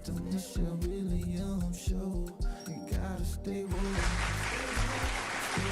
DR.Michelle Williams show. You gotta stay woke.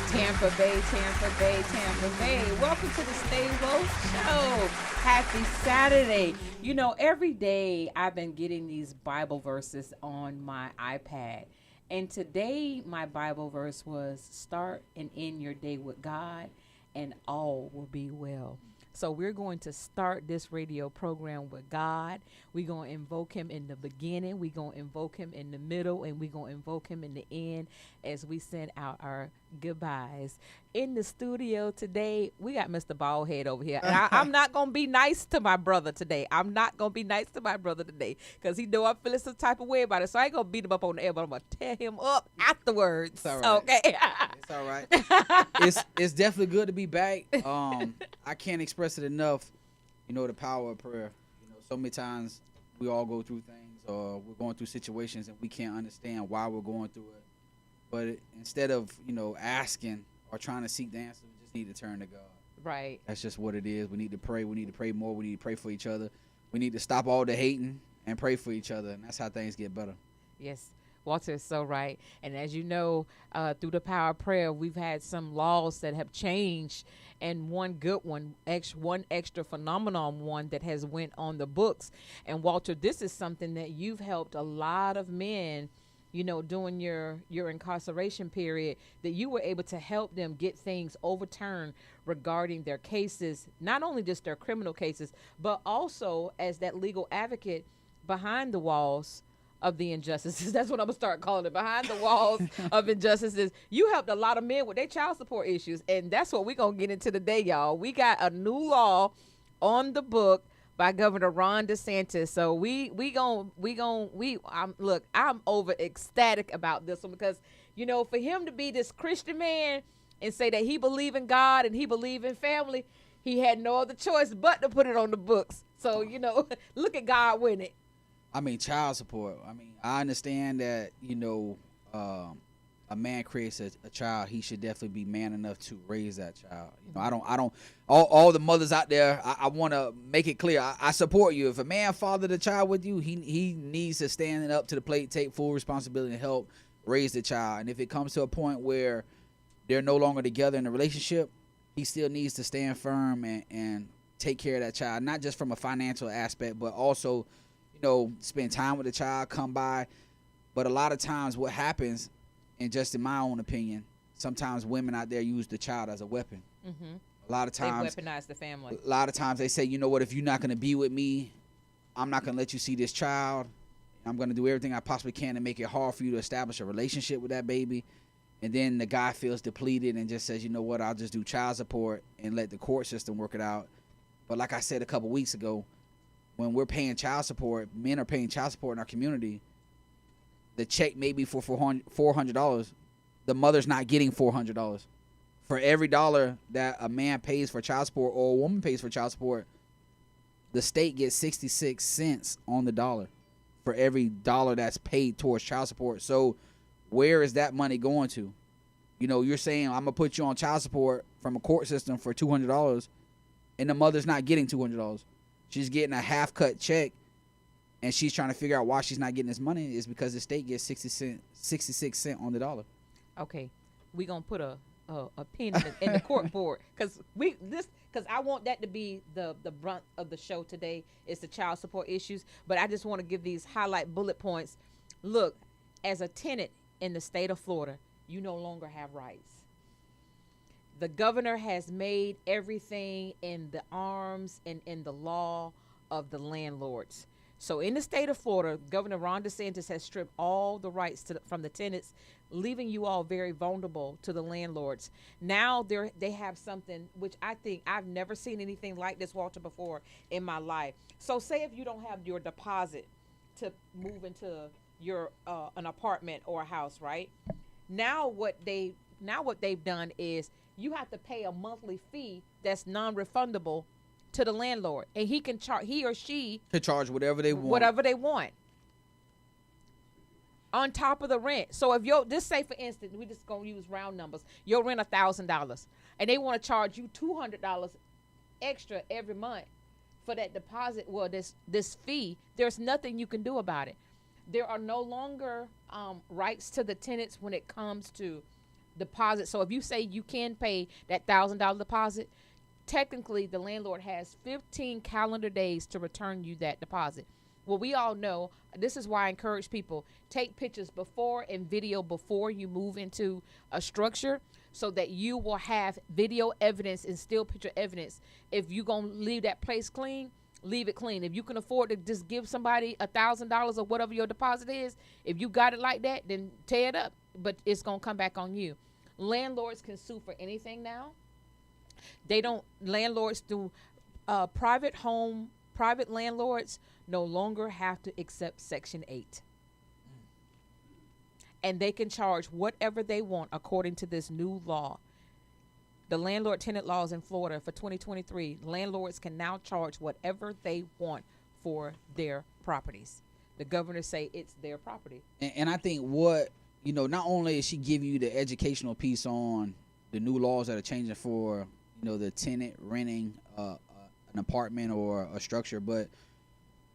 Tampa Bay, Tampa Bay, Tampa Bay. Welcome to the Stay Woke Show. Happy Saturday. You know, every day I've been getting these Bible verses on my iPad. And today my Bible verse was start and end your day with God and all will be well. So we're going to start this radio program with God. We're going to invoke him in the beginning. We're going to invoke him in the middle. And we're going to invoke him in the end as we send out our goodbyes. In the studio today, we got Mr. Baldhead over here. And I'm not going to be nice to my brother today. I'm not going to be nice to my brother today because he know I'm feeling some type of way about it. So I ain't going to beat him up on the air, but I'm going to tear him up afterwards. It's all right. Okay. It's all right. It's definitely good to be back. I can't express it enough. You know, the power of prayer. You know, so many times we all go through things or we're going through situations and we can't understand why we're going through it. But instead of, you know, asking or trying to seek the answer, we just need to turn to God. Right. That's just what it is. We need to pray. We need to pray more. We need to pray for each other. We need to stop all the hating and pray for each other. And that's how things get better. Yes. Walter is so right. And as you know, through the power of prayer, we've had some laws that have changed, and one good one, one extra phenomenon one that has went on the books. And Walter, this is something that you've helped a lot of men, you know, during your incarceration period, that you were able to help them get things overturned regarding their cases, not only just their criminal cases, but also as that legal advocate behind the walls of the injustices. That's what I'm gonna start calling it, behind the walls of injustices. You helped a lot of men with their child support issues, and that's what we're gonna get into today, y'all. We got a new law on the book by Governor Ron DeSantis. So I'm over ecstatic about this one because, you know, for him to be this Christian man and say that he believe in God and he believe in family, he had no other choice but to put it on the books. So, you know, look at God win it. I mean, child support. I mean, I understand that, you know, a man creates a child. He should definitely be man enough to raise that child. You know, I don't, all the mothers out there, I want to make it clear. I support you. If a man fathered a child with you, he needs to stand up to the plate, take full responsibility and help raise the child. And if it comes to a point where they're no longer together in a relationship, he still needs to stand firm and take care of that child, not just from a financial aspect, but also, know, spend time with the child, come by. But a lot of times what happens, and just in my own opinion, sometimes women out there use the child as a weapon. Mm-hmm. A lot of times they weaponize the family. A lot of times they say, you know what, if you're not going to be with me, I'm not going to let you see this child. I'm going to do everything I possibly can to make it hard for you to establish a relationship with that baby. And then the guy feels depleted and just says, you know what, I'll just do child support and let the court system work it out. But like I said a couple weeks ago, when we're paying child support, men are paying child support in our community, the check may be for $400. The mother's not getting $400. For every dollar that a man pays for child support or a woman pays for child support, the state gets 66 cents on the dollar for every dollar that's paid towards child support. So where is that money going to? You know, you're saying, I'm going to put you on child support from a court system for $200, and the mother's not getting $200. She's getting a half-cut check, and she's trying to figure out why she's not getting this money is because the state gets 66 cents on the dollar. Okay, we're going to put a pin in the court board because I want that to be the brunt of the show today is the child support issues. But I just want to give these highlight bullet points. Look, as a tenant in the state of Florida, you no longer have rights. The governor has made everything in the arms and in the law of the landlords. So in the state of Florida, Governor Ron DeSantis has stripped all the rights from the tenants, leaving you all very vulnerable to the landlords. Now they have something which I think I've never seen anything like this, Walter, before in my life. So say if you don't have your deposit to move into your an apartment or a house, right? Now what they've done is you have to pay a monthly fee that's non-refundable to the landlord, and he or she can charge whatever they want on top of the rent. So if just say for instance, we just gonna use round numbers, your rent $1,000, and they want to charge you $200 extra every month for that deposit. Well, this fee, there's nothing you can do about it. There are no longer rights to the tenants when it comes to deposit. So if you say you can pay that $1,000 deposit, technically the landlord has 15 calendar days to return you that deposit. Well, we all know, this is why I encourage people, take pictures before and video before you move into a structure, so that you will have video evidence and still picture evidence. If you're going to leave that place clean, leave it clean. If you can afford to just give somebody $1,000 or whatever your deposit is, if you got it like that, then tear it up, but it's going to come back on you. Landlords can sue for anything now. Landlords do private landlords no longer have to accept Section 8. And they can charge whatever they want according to this new law. The landlord tenant laws in Florida for 2023, landlords can now charge whatever they want for their properties. The governor say it's their property. And I think not only is she giving you the educational piece on the new laws that are changing for, the tenant renting an apartment or a structure, but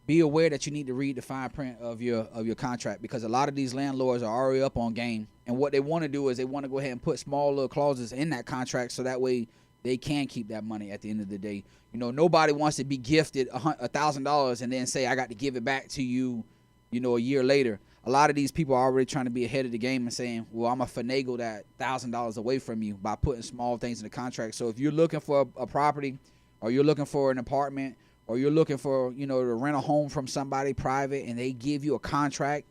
be aware that you need to read the fine print of your contract, because a lot of these landlords are already up on game, and what they want to do is they want to go ahead and put small little clauses in that contract so that way they can keep that money at the end of the day. Nobody wants to be gifted $1,000 and then say I got to give it back to you, a year later. A lot of these people are already trying to be ahead of the game and saying, well, I'm going to finagle that $1,000 away from you by putting small things in the contract. So if you're looking for a property, or you're looking for an apartment, or you're looking for, to rent a home from somebody private and they give you a contract,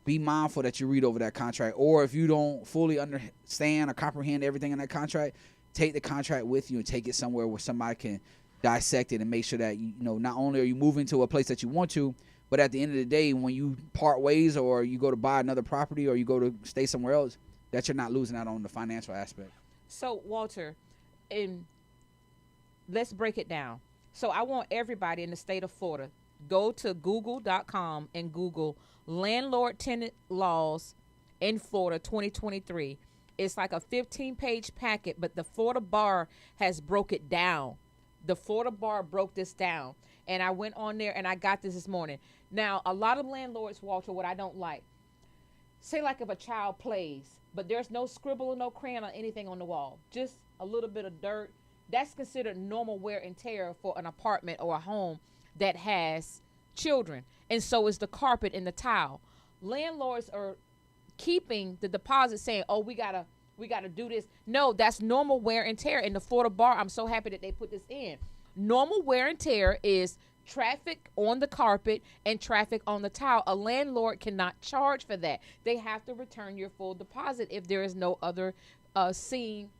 be mindful that you read over that contract. Or if you don't fully understand or comprehend everything in that contract, take the contract with you and take it somewhere where somebody can dissect it and make sure that, not only are you moving to a place that you want to, but at the end of the day, when you part ways or you go to buy another property or you go to stay somewhere else, that you're not losing out on the financial aspect. So, Walter, let's break it down. So I want everybody in the state of Florida, go to google.com and Google landlord tenant laws in Florida 2023. It's like a 15-page packet, but the Florida Bar has broke it down. The Florida Bar broke this down. And I went on there and I got this morning. Now, a lot of landlords, Walter, what I don't like, say like if a child plays, but there's no scribble or no crayon or anything on the wall, just a little bit of dirt. That's considered normal wear and tear for an apartment or a home that has children. And so is the carpet and the tile. Landlords are keeping the deposit saying, oh, we gotta do this. No, that's normal wear and tear. In the Florida Bar, I'm so happy that they put this in. Normal wear and tear is traffic on the carpet and traffic on the tile. A landlord cannot charge for that. They have to return your full deposit if there is no other seen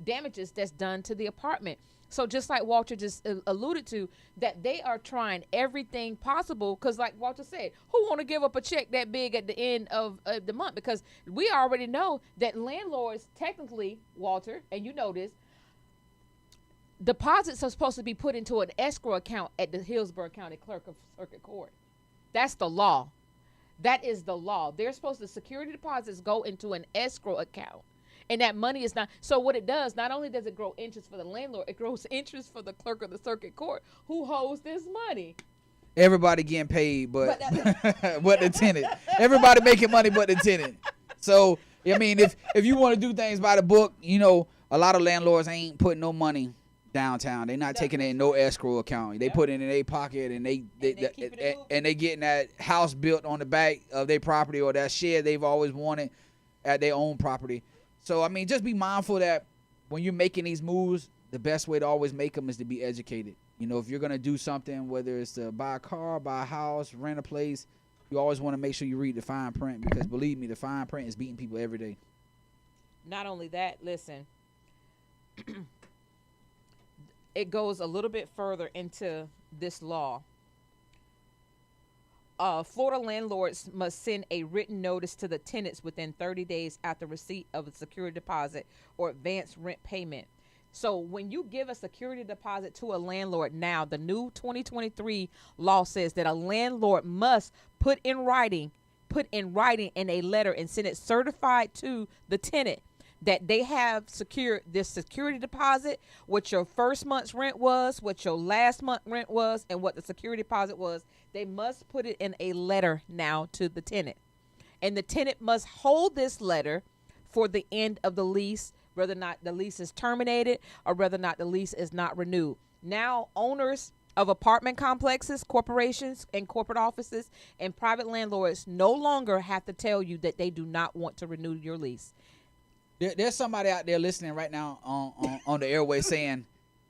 damages that's done to the apartment. So just like Walter just alluded to, that they are trying everything possible, because like Walter said, who want to give up a check that big at the end of the month? Because we already know that landlords technically, Walter, and you know this, deposits are supposed to be put into an escrow account at the Hillsborough County Clerk of Circuit Court. That's the law. That is the law. They're supposed to, security deposits go into an escrow account. And that money is not, so what it does, not only does it grow interest for the landlord, it grows interest for the clerk of the circuit court who holds this money. Everybody getting paid, but but the tenant. Everybody making money but the tenant. So, I mean, if you want to do things by the book, a lot of landlords ain't putting no money downtown. They're not taking it in no escrow account. They put it in their pocket and they getting that house built on the back of their property or that shed they've always wanted at their own property. So, I mean, just be mindful that when you're making these moves, the best way to always make them is to be educated. If you're going to do something, whether it's to buy a car, buy a house, rent a place, you always want to make sure you read the fine print, because believe me, the fine print is beating people every day. Not only that, listen, it goes a little bit further into this law. Florida landlords must send a written notice to the tenants within 30 days after receipt of a security deposit or advance rent payment. So when you give a security deposit to a landlord now, the new 2023 law says that a landlord must put in writing in a letter and send it certified to the tenant that they have secured this security deposit, what your first month's rent was, what your last month rent was, and what the security deposit was. They must put it in a letter now to the tenant. And the tenant must hold this letter for the end of the lease, whether or not the lease is terminated or whether or not the lease is not renewed. Now, owners of apartment complexes, corporations, and corporate offices and private landlords no longer have to tell you that they do not want to renew your lease. There's somebody out there listening right now on the airway saying,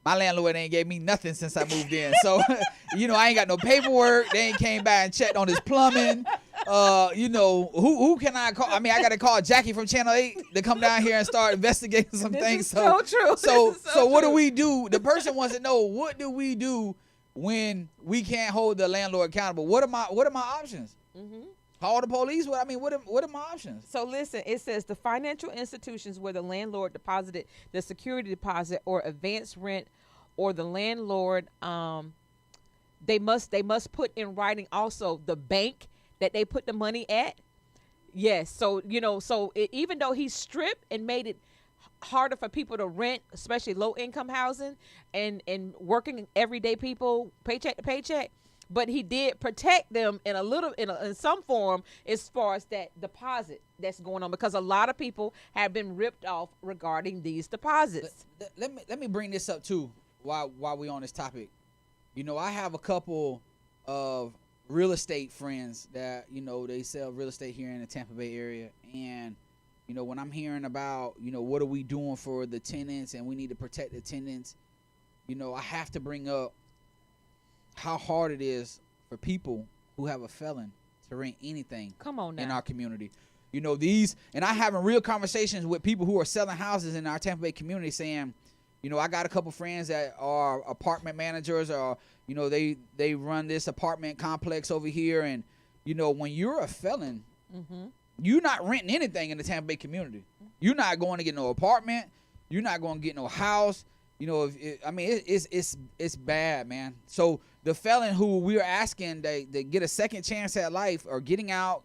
my landlord ain't gave me nothing since I moved in. So, I ain't got no paperwork. They ain't came by and checked on his plumbing. Who can I call? I mean, I got to call Jackie from Channel 8 to come down here and start investigating some This things. is so true. So what do we do? The person wants to know, what do we do when we can't hold the landlord accountable? What are my options? Mm-hmm. Call the police? What are my options? So listen, it says the financial institutions where the landlord deposited the security deposit or advance rent, or the landlord, they must put in writing also the bank that they put the money at. Yes. So even though he stripped and made it harder for people to rent, especially low income housing and working everyday people paycheck to paycheck, but he did protect them in some form as far as that deposit that's going on, because a lot of people have been ripped off regarding these deposits. Let me bring this up too while we on this topic. I have a couple of real estate friends that they sell real estate here in the Tampa Bay area, and when I'm hearing about what are we doing for the tenants and we need to protect the tenants, I have to bring up how hard it is for people who have a felon to rent anything. Come on now. In our community. And I having real conversations with people who are selling houses in our Tampa Bay community saying, I got a couple friends that are apartment managers, or they run this apartment complex over here, and when you're a felon, mm-hmm. you're not renting anything in the Tampa Bay community. You're not going to get no apartment. You're not going to get no house. It's bad, man. So the felon who we're asking they get a second chance at life, or getting out,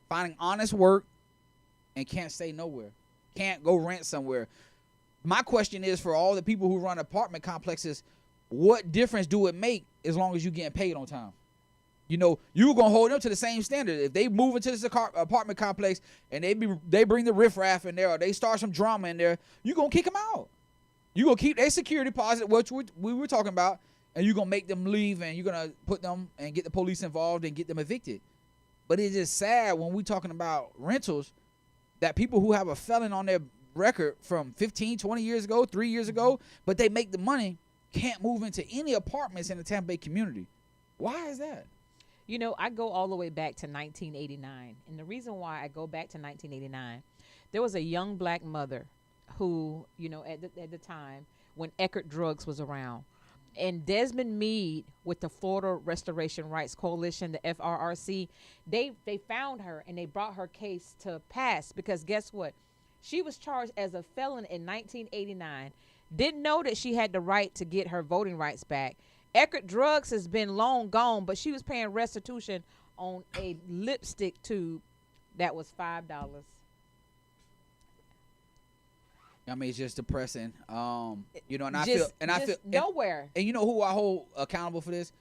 finding honest work, and can't stay nowhere, can't go rent somewhere. My question is, for all the people who run apartment complexes, what difference do it make as long as you're getting paid on time? You're going to hold them to the same standard. If they move into this apartment complex and they bring the riffraff in there, or they start some drama in there, you're going to kick them out. You're going to keep their security deposit, which we were talking about, and you're going to make them leave, and you're going to put them and get the police involved and get them evicted. But it's just sad when we're talking about rentals that people who have a felon on their record from 15, 20 years ago, 3 years ago, but they make the money, can't move into any apartments in the Tampa Bay community. Why is that? I go all the way back to 1989. And the reason why I go back to 1989, there was a young black mother who, at the time when Eckerd Drugs was around, and Desmond Meade with the Florida Restoration Rights Coalition, the FRRC, they found her and they brought her case to pass, because guess what? She was charged as a felon in 1989, didn't know that she had the right to get her voting rights back. Eckerd Drugs has been long gone, but she was paying restitution on a lipstick tube that was $5. It's just depressing. And I feel nowhere. And who I hold accountable for this?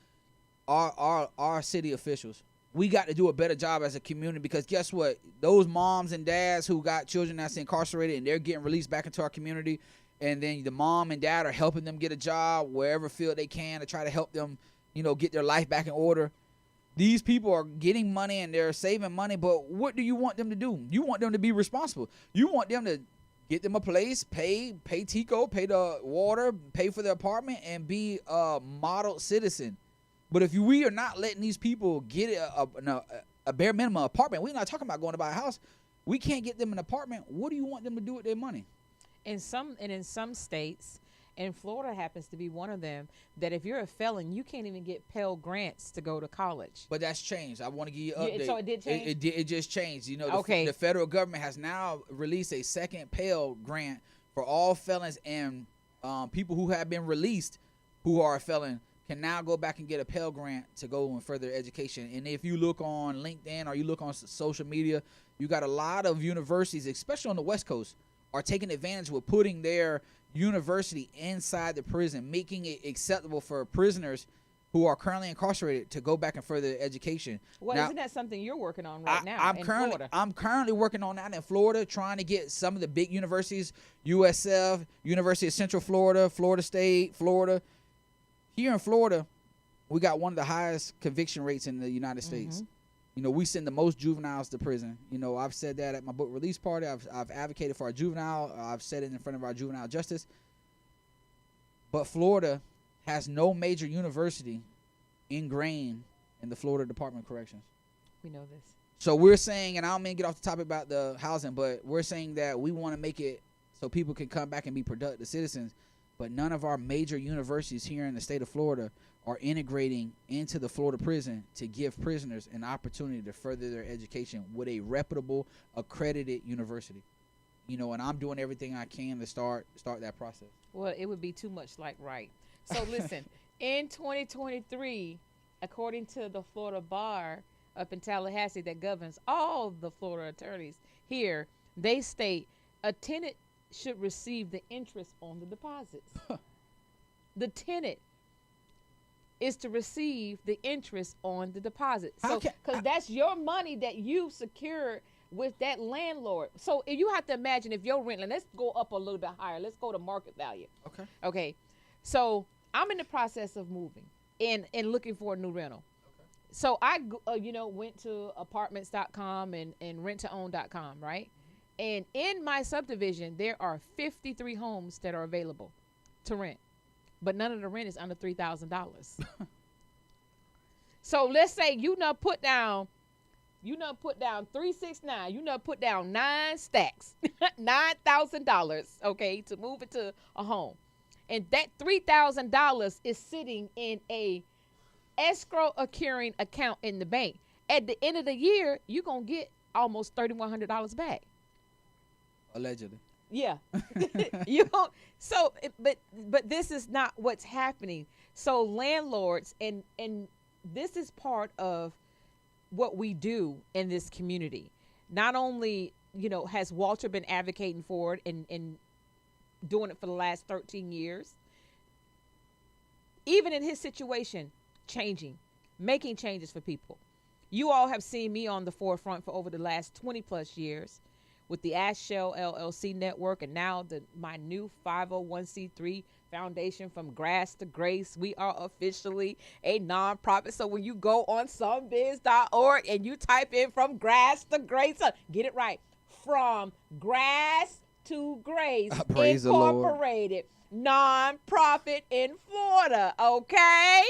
Our city officials. We got to do a better job as a community, because guess what? Those moms and dads who got children that's incarcerated and they're getting released back into our community, and then the mom and dad are helping them get a job wherever field they can to try to help them, get their life back in order. These people are getting money and they're saving money, but what do you want them to do? You want them to be responsible. You want them to get them a place, pay Tico, pay the water, pay for the apartment, and be a model citizen. But if we are not letting these people get a bare minimum apartment, we're not talking about going to buy a house. We can't get them an apartment. What do you want them to do with their money? In some states, and Florida happens to be one of them, that if you're a felon, you can't even get Pell Grants to go to college. But that's changed. I want to give you an update. So it did change? It just changed. Okay. The federal government has now released a second Pell Grant for all felons, and people who have been released who are a felon can now go back and get a Pell Grant to go in further education. And if you look on LinkedIn or you look on social media, you got a lot of universities, especially on the West Coast, are taking advantage with putting their university inside the prison, making it acceptable for prisoners who are currently incarcerated to go back and further their education. Well, Now, isn't that something you're working on right now I'm in currently Florida? I'm currently working on that in Florida, trying to get some of the big universities, USF, University of Central Florida, Florida State, Florida. Here in Florida, we got one of the highest conviction rates in the United States. You know, we send the most juveniles to prison. You know, I've said that at my book release party. I've advocated for our juvenile. I've said it in front of our juvenile justice. But Florida has no major university ingrained in the Florida Department of Corrections. We know this. So we're saying, and I don't mean to get off the topic about the housing, but we're saying that we want to make it so people can come back and be productive citizens. But none of our major universities here in the state of Florida are integrating into the Florida prison to give prisoners an opportunity to further their education with a reputable, accredited university. You know, and I'm doing everything I can to start that process. Well, it would be too much like right. So listen, in 2023, according to the Florida Bar up in Tallahassee that governs all the Florida attorneys here, they state a tenant should receive the interest on the deposits. The tenant is to receive the interest on the deposit. So, because that's your money that you secured with that landlord. So if you have to imagine if you're renting, let's go up a little bit higher. Let's go to market value. Okay. So I'm in the process of moving and looking for a new rental. So I, went to apartments.com and rent-to-own.com, right? And in my subdivision, there are 53 homes that are available to rent, but none of the rent is under $3,000. So let's say you put down 369. You put down 9 stacks, $9,000, okay, to move it to a home, and that $3,000 is sitting in a escrow accruing account in the bank. At the end of the year, you're gonna get almost $3,100 back. Allegedly. Yeah. You don't, so but this is not what's happening. So landlords, and this is part of what we do in this community. Not only, has Walter been advocating for it and doing it for the last 13 years, even in his situation, making changes for people. You all have seen me on the forefront for over the last 20 plus years with the Ashell LLC network, and now my new 501c3 foundation, From Grass to Grace. We are officially a nonprofit. So when you go on somebiz.org and you type in From Grass to Grace, get it right. From Grass to Grace Incorporated, nonprofit in Florida, okay?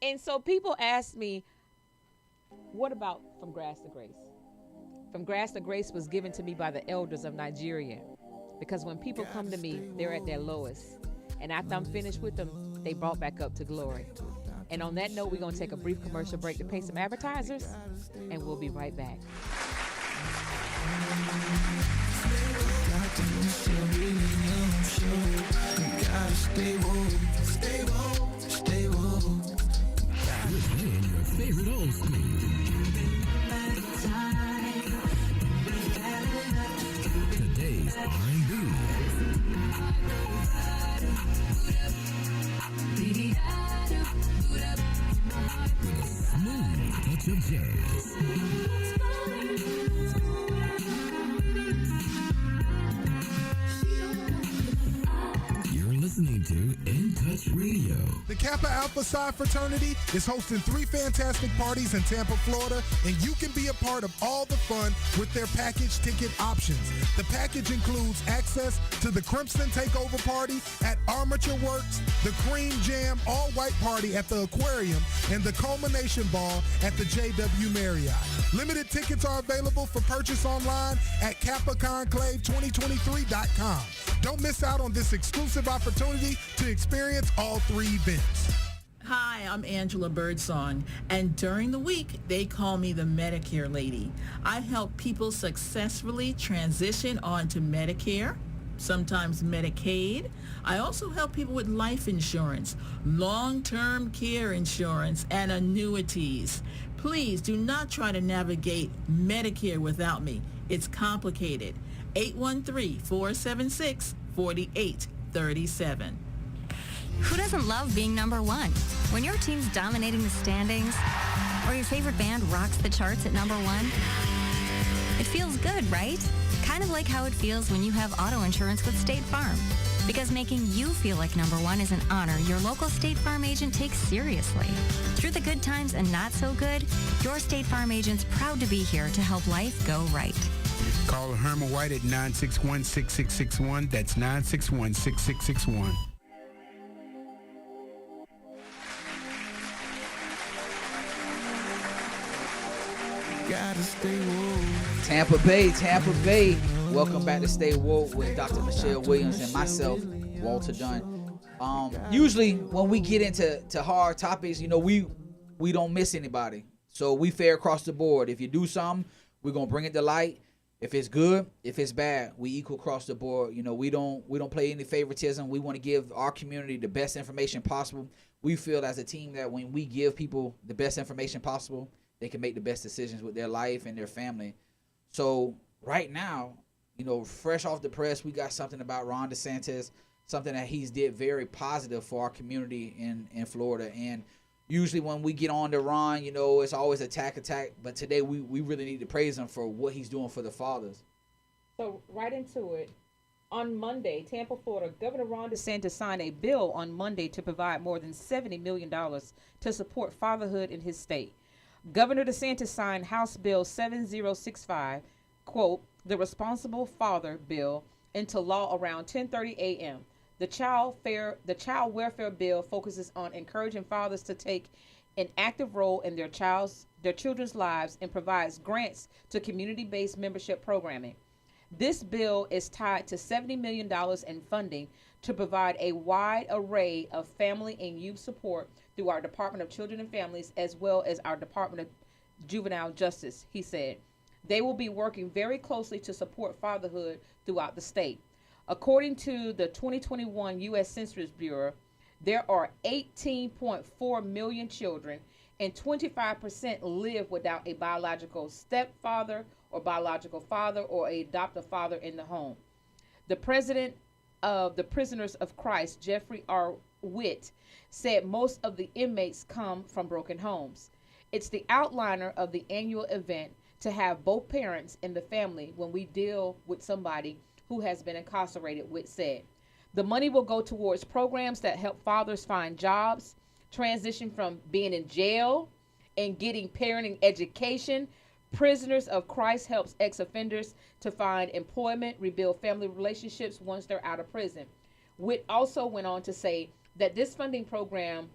And so people ask me, what about From Grass to Grace? From Grass to Grace was given to me by the elders of Nigeria, because when people come to me, they're at their lowest. And after I'm finished with them, they brought back up to glory. And on that note, we're going to take a brief commercial break to pay some advertisers, and we'll be right back. You're playing your favorite old school. Today's R&B. With a smooth touch of jazz. You're listening to In Touch Radio. The Kappa Alpha Psi fraternity is hosting 3 fantastic parties in Tampa, Florida, and you can be a part of all the fun with their package ticket options. The package includes access to the Crimson Takeover Party at Armature Works, the Cream Jam All-White Party at the Aquarium, and the Culmination Ball at the JW Marriott. Limited tickets are available for purchase online at KappaConclave2023.com. Don't miss out on this exclusive opportunity to experience all 3 events. Hi, I'm Angela Birdsong, and during the week, they call me the Medicare lady. I help people successfully transition onto Medicare, sometimes Medicaid. I also help people with life insurance, long-term care insurance, and annuities. Please do not try to navigate Medicare without me. It's complicated. 813-476-4837. Who doesn't love being number one? When your team's dominating the standings, or your favorite band rocks the charts at number one, it feels good, right? Kind of like how it feels when you have auto insurance with State Farm. Because making you feel like number one is an honor your local State Farm agent takes seriously. Through the good times and not so good, your State Farm agent's proud to be here to help life go right. Call Herman White at 961-6661. That's 961-6661. Gotta stay woke. Tampa Bay. Welcome back to Stay Woke with Dr. Michelle Williams and myself, Walter Dunn. Usually when we get into hard topics, we don't miss anybody. So we fair across the board. If you do something, we're gonna bring it to light. If it's good, if it's bad, we equal across the board. We don't play any favoritism. We want to give our community the best information possible. We feel as a team that when we give people the best information possible, they can make the best decisions with their life and their family. So right now, fresh off the press, we got something about Ron DeSantis, something that he's did very positive for our community in Florida. And usually when we get on to Ron, it's always attack. But today we really need to praise him for what he's doing for the fathers. So right into it. On Monday, Tampa, Florida, Governor Ron DeSantis signed a bill on Monday to provide more than $70 million to support fatherhood in his state. Governor DeSantis signed House Bill 7065, quote, the Responsible Father Bill, into law around 10:30 a.m. The child welfare bill focuses on encouraging fathers to take an active role in their children's lives and provides grants to community-based membership programming. This bill is tied to $70 million in funding to provide a wide array of family and youth support through our Department of Children and Families as well as our Department of Juvenile Justice, he said. They will be working very closely to support fatherhood throughout the state. According to the 2021 U.S. Census Bureau, there are 18.4 million children and 25% live without a biological stepfather or biological father or a adoptive father in the home. The president of the Prisoners of Christ, Jeffrey R. Witt, said most of the inmates come from broken homes. It's the outliner of the annual event to have both parents in the family when we deal with somebody who has been incarcerated, Witt said. The money will go towards programs that help fathers find jobs, transition from being in jail, and getting parenting education. Prisoners of Christ helps ex-offenders to find employment, rebuild family relationships once they're out of prison. Witt also went on to say that this funding program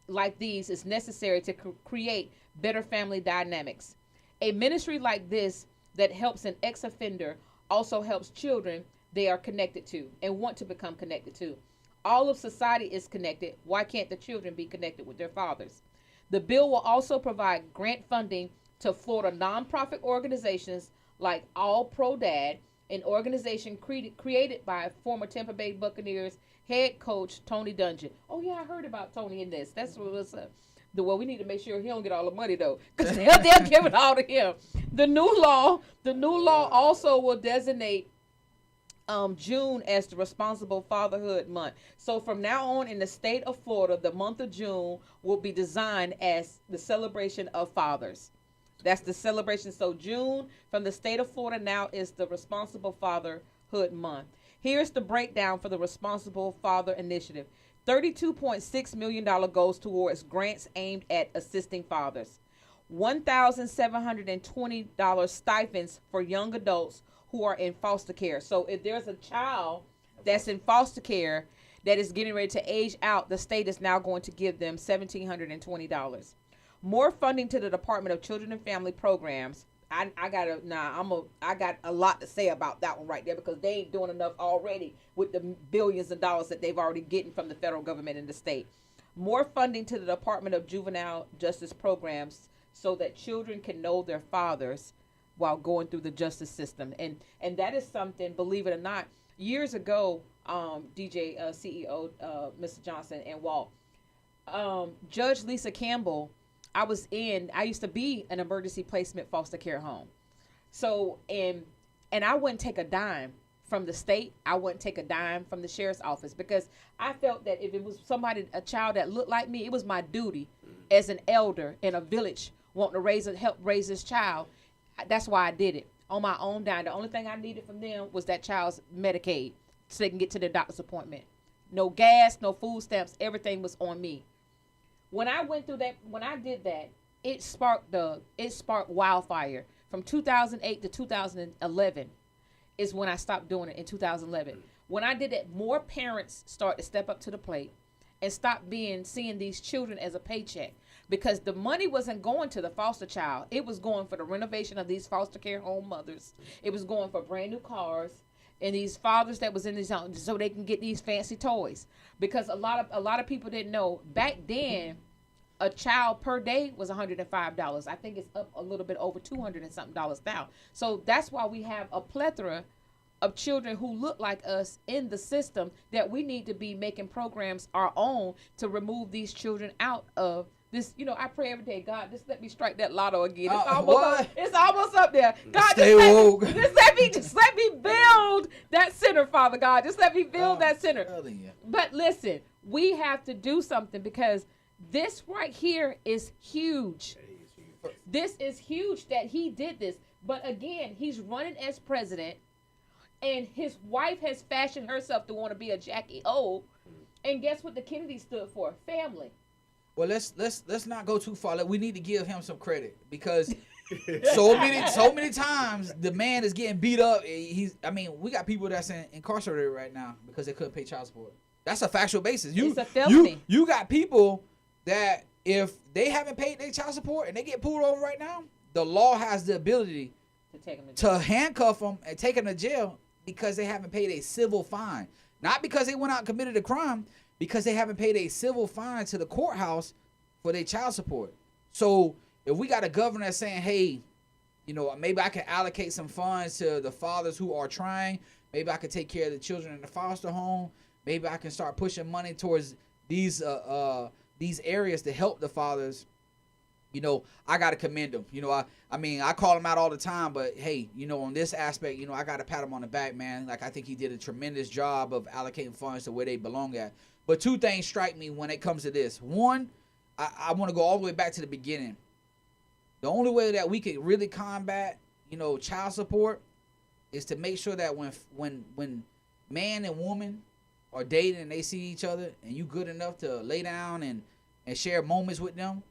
like these is necessary to create better family dynamics. A ministry like this that helps an ex-offender also helps children they are connected to and want to become connected to. All of society is connected. Why can't the children be connected with their fathers? The bill will also provide grant funding to Florida nonprofit organizations like All Pro Dad, an organization created by former Tampa Bay Buccaneers head coach Tony Dunn. Oh yeah, I heard about Tony in this. That's what was well, we need to make sure he don't get all the money though, because they'll give it all to him. The new law also will designate June as the Responsible Fatherhood Month. So from now on in the state of Florida, the month of June will be designed as the celebration of fathers. That's the celebration. So June from the state of Florida now is the Responsible Fatherhood Month. Here's the breakdown for the Responsible Father Initiative. $32.6 million goes towards grants aimed at assisting fathers. $1,720 stipends for young adults who are in foster care. So if there's a child that's in foster care that is getting ready to age out, the state is now going to give them $1,720. More funding to the Department of Children and Family Programs. I got a lot to say about that one right there, because they ain't doing enough already with the billions of dollars that they've already getting from the federal government and the state. More funding to the Department of Juvenile Justice Programs so that children can know their fathers while going through the justice system. And that is something, believe it or not, years ago, DJ CEO, Mr. Johnson and Walt, Judge Lisa Campbell, I used to be an emergency placement foster care home. So, and And I wouldn't take a dime from the state. I wouldn't take a dime from the sheriff's office, because I felt that if it was a child that looked like me, it was my duty as an elder in a village wanting to help raise this child. That's why I did it on my own dime. The only thing I needed from them was that child's Medicaid so they can get to their doctor's appointment. No gas, no food stamps, everything was on me. When I went through that, when I did that, it sparked wildfire. From 2008 to 2011 is when I stopped doing it, in 2011. When I did it, more parents started to step up to the plate and stop seeing these children as a paycheck, because the money wasn't going to the foster child. It was going for the renovation of these foster care home mothers. It was going for brand new cars and these fathers that was in these homes so they can get these fancy toys. Because a lot of people didn't know back then, a child per day was $105. I think it's up a little bit over $200 and something now. So that's why we have a plethora of children who look like us in the system, that we need to be making programs our own to remove these children out of this. I pray every day, God, just let me strike that lotto again. It's almost up there. God, just let me build that center, Father God. Just let me build that center. But listen, we have to do something, because this right here is huge. This is huge that he did this. But again, he's running as president, and his wife has fashioned herself to want to be a Jackie O. And guess what the Kennedy stood for? Family. Well, let's not go too far. We need to give him some credit, because so many times the man is getting beat up. We got people that's incarcerated right now because they couldn't pay child support. That's a factual basis. It's a felony. You got people that if they haven't paid their child support and they get pulled over right now, the law has the ability to handcuff them and take them to jail because they haven't paid a civil fine. Not because they went out and committed a crime, because they haven't paid a civil fine to the courthouse for their child support. So if we got a governor that's saying, hey, maybe I can allocate some funds to the fathers who are trying. Maybe I can take care of the children in the foster home. Maybe I can start pushing money towards these areas to help the fathers. I got to commend them. I call him out all the time, but hey, on this aspect, I got to pat him on the back, man. Like, I think he did a tremendous job of allocating funds to where they belong at. But two things strike me when it comes to this. One, I want to go all the way back to the beginning. The only way that we can really combat, child support is to make sure that when man and woman are dating and they see each other and you good enough to lay down and share moments with them,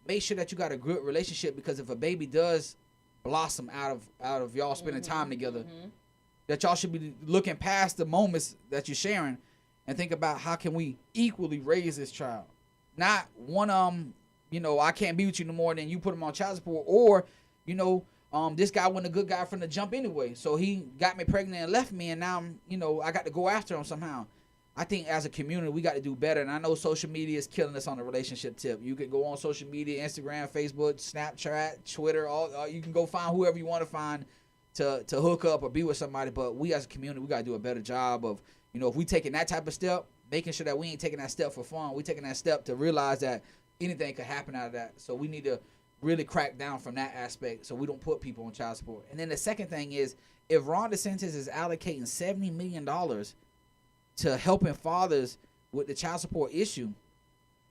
make sure that you got a good relationship, because if a baby does blossom out of y'all spending time together, that y'all should be looking past the moments that you're sharing and think about how can we equally raise this child. Not one, I can't be with you no more than you put him on child support, or, this guy wasn't a good guy from the jump anyway, so he got me pregnant and left me, and now I got to go after him somehow. I think as a community, we got to do better. And I know social media is killing us on the relationship tip. You can go on social media, Instagram, Facebook, Snapchat, Twitter. All you can go find whoever you want to find to hook up or be with somebody. But we as a community, we got to do a better job of, if we taking that type of step, making sure that we ain't taking that step for fun. We taking that step to realize that anything could happen out of that. So we need to really crack down from that aspect so we don't put people on child support. And then the second thing is, if Ron DeSantis is allocating $70 million to helping fathers with the child support issue,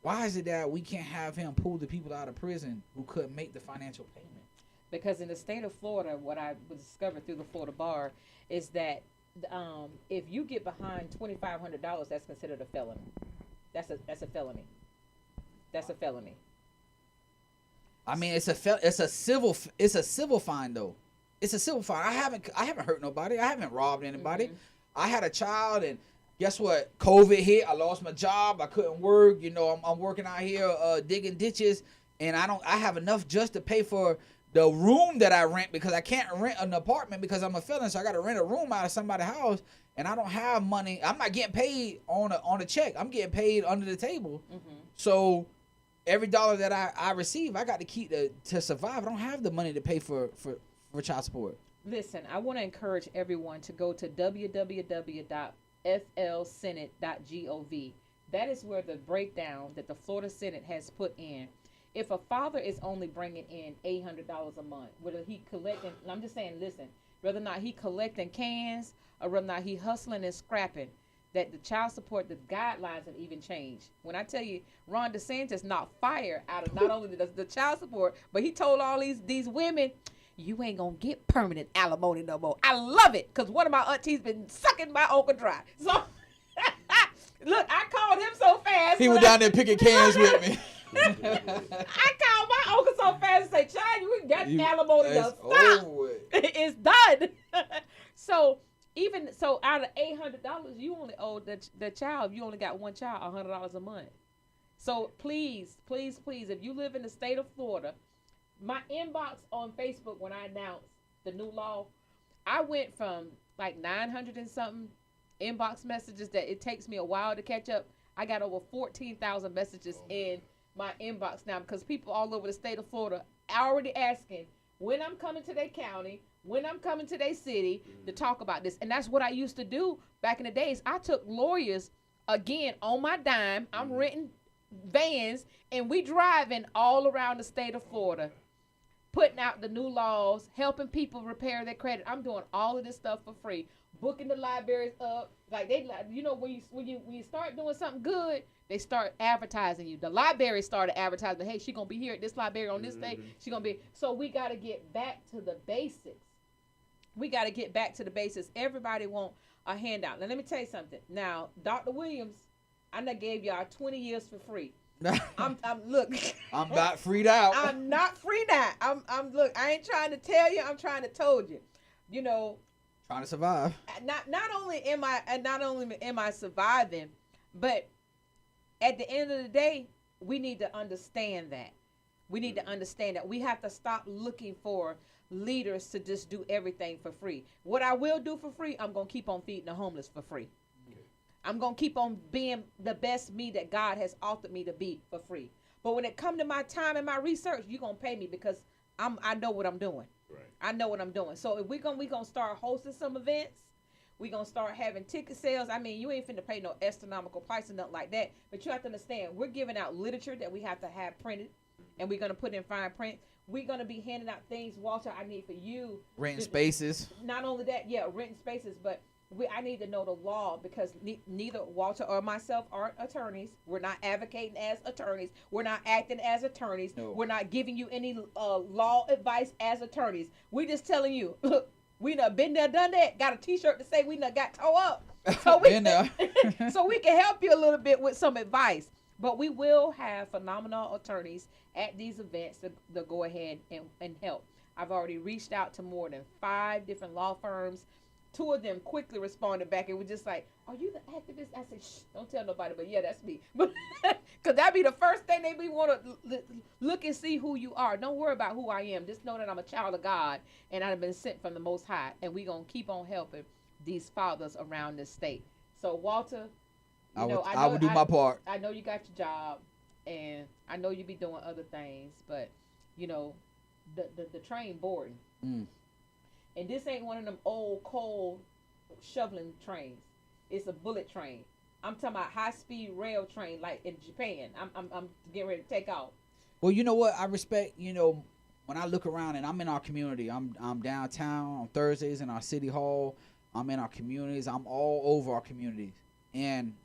why is it that we can't have him pull the people out of prison who couldn't make the financial payment? Because in the state of Florida, what I discovered through the Florida bar is that if you get behind $2,500, that's considered a felony. That's a felony. That's a felony. I mean, it's a civil fine though. It's a civil fine. I haven't hurt nobody. I haven't robbed anybody. I had a child, and guess what? COVID hit. I lost my job. I couldn't work. I'm working out here digging ditches, and I have enough just to pay for the room that I rent, because I can't rent an apartment because I'm a felon, so I got to rent a room out of somebody's house, and I don't have money. I'm not getting paid on a check. I'm getting paid under the table. So every dollar that I receive, I got to keep to survive. I don't have the money to pay for child support. Listen, I want to encourage everyone to go to www.flsenate.gov. That is where the breakdown that the Florida Senate has put in if a father is only bringing in $800 a month, whether he collecting, and I'm just saying, listen, whether or not he collecting cans or whether or not he hustling and scrapping, that the child support, the guidelines have even changed. When I tell you, Ron DeSantis knocked fire out of not only the child support, but he told all these women, you ain't gonna get permanent alimony no more. I love it, because one of my aunties been sucking my uncle dry. So, look, I called him so fast. He was down there picking cans with me. I called my uncle so fast and say, child, you got alimony to stop. It's done. So, even so, out of $800, you only owe the child, you only got one child, $100 a month. So please, please, please, if you live in the state of Florida, my inbox on Facebook when I announced the new law, I went from like 900 and something inbox messages that it takes me a while to catch up. I got over 14,000 messages in my inbox now, because people all over the state of Florida are already asking when I'm coming to their county, when I'm coming to their city to talk about this. And that's what I used to do back in the days. I took lawyers, again, on my dime. I'm renting vans, and we driving all around the state of Florida, putting out the new laws, helping people repair their credit. I'm doing all of this stuff for free, booking the libraries up. Like when you start doing something good, they start advertising you. The library started advertising, hey, she gonna be here at this library on this day. She gonna be. So we gotta get back to the basics. We gotta get back to the basics. Everybody want a handout. Now let me tell you something. Now, Dr. Williams, I done gave y'all 20 years for free. I'm look. I'm not freed out. I'm not free now. I'm look. I ain't trying to tell you. I'm trying to told you. You know. Trying to survive. Not only am I surviving, but at the end of the day, we need to understand that. We need to understand that we have to stop looking for leaders to just do everything for free. What I will do for free, I'm gonna keep on feeding the homeless for free. I'm going to keep on being the best me that God has authored me to be for free. But when it comes to my time and my research, you're going to pay me because I know what I'm doing. Right. I know what I'm doing. So if we're going to start hosting some events, we're going to start having ticket sales. I mean, you ain't finna pay no astronomical price or nothing like that. But you have to understand, we're giving out literature that we have to have printed, and we're going to put in fine print. We're going to be handing out things, Walter, I need for you. Renting spaces. Not only that, renting spaces, but I need to know the law, because neither Walter or myself are attorneys. We're not advocating as attorneys. We're not acting as attorneys. No. We're not giving you any law advice as attorneys. We're just telling you, look, we done been there, done that. Got a T-shirt to say we done got tore up. So so we can help you a little bit with some advice. But we will have phenomenal attorneys at these events to go ahead and help. I've already reached out to more than 5 different law firms. 2 of them quickly responded back and were just like, are you the activist? I said, shh, don't tell nobody, but yeah, that's me. But because that'd be the first thing they want to look and see who you are. Don't worry about who I am. Just know that I'm a child of God, and I've been sent from the Most High, and we're going to keep on helping these fathers around this state. So, Walter, I would do my part. I know you got your job, and I know you be doing other things, but, the train boarding. And this ain't one of them old coal shoveling trains. It's a bullet train. I'm talking about high-speed rail train like in Japan. I'm getting ready to take off. Well, you know what? I respect, when I look around and I'm in our community, I'm downtown on Thursdays in our city hall. I'm in our communities. I'm all over our communities. And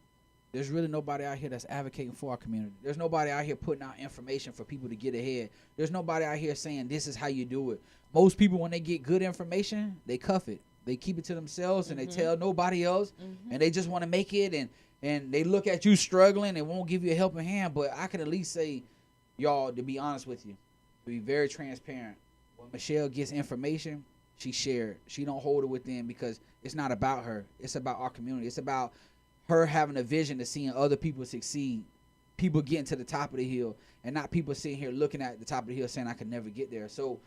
there's really nobody out here that's advocating for our community. There's nobody out here putting out information for people to get ahead. There's nobody out here saying this is how you do it. Most people, when they get good information, they cuff it. They keep it to themselves and they tell nobody else. And they just want to make it, and they look at you struggling and won't give you a helping hand. But I can at least say, y'all, to be honest with you, to be very transparent, when Michelle gets information, she shares. She don't hold it within, because it's not about her. It's about our community. It's about her having a vision of seeing other people succeed, people getting to the top of the hill, and not people sitting here looking at the top of the hill saying I could never get there. So,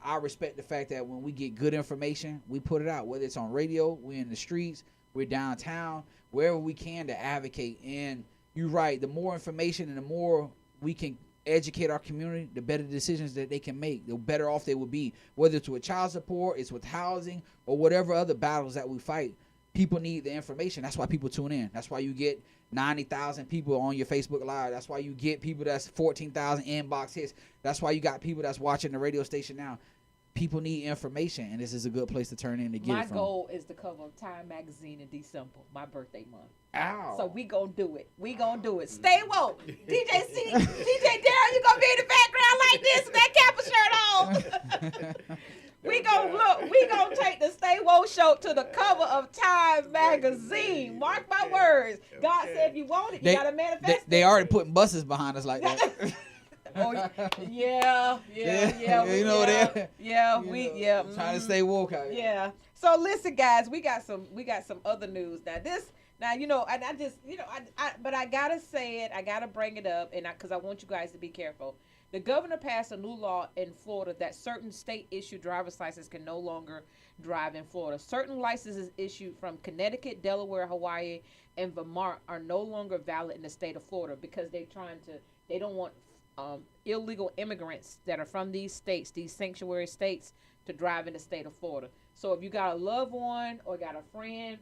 I respect the fact that when we get good information, we put it out, whether it's on radio, we're in the streets, we're downtown, wherever we can to advocate. And you're right, the more information and the more we can educate our community, the better decisions that they can make, the better off they will be, whether it's with child support, it's with housing, or whatever other battles that we fight. people need the information. That's why people tune in. That's why you get 90,000 people on your Facebook Live. That's why you get people that's 14,000 inbox hits. That's why you got people that's watching the radio station now. People need information, and this is a good place to turn in to get it from. My goal is to cover Time Magazine in December, my birthday month. Ow. So we gonna do it. We gonna do it. Stay woke. DJ Darryl, you gonna be in the background like this with that Kappa shirt on. We gonna take the Stay Woke show to the cover of Time Magazine. Mark my words. God said if you want it, you gotta manifest they already putting buses behind us like that. Oh yeah. You know that. Yeah, Trying to stay woke out here. Yeah. So listen, guys, we got some other news. Now you know, and I just, you know, but I gotta say it. I gotta bring it up, and because I want you guys to be careful. The governor passed a new law in Florida that certain state-issued driver's licenses can no longer drive in Florida. Certain licenses issued from Connecticut, Delaware, Hawaii, and Vermont are no longer valid in the state of Florida because they don't want illegal immigrants that are from these states, these sanctuary states, to drive in the state of Florida. So if you got a loved one or got a friend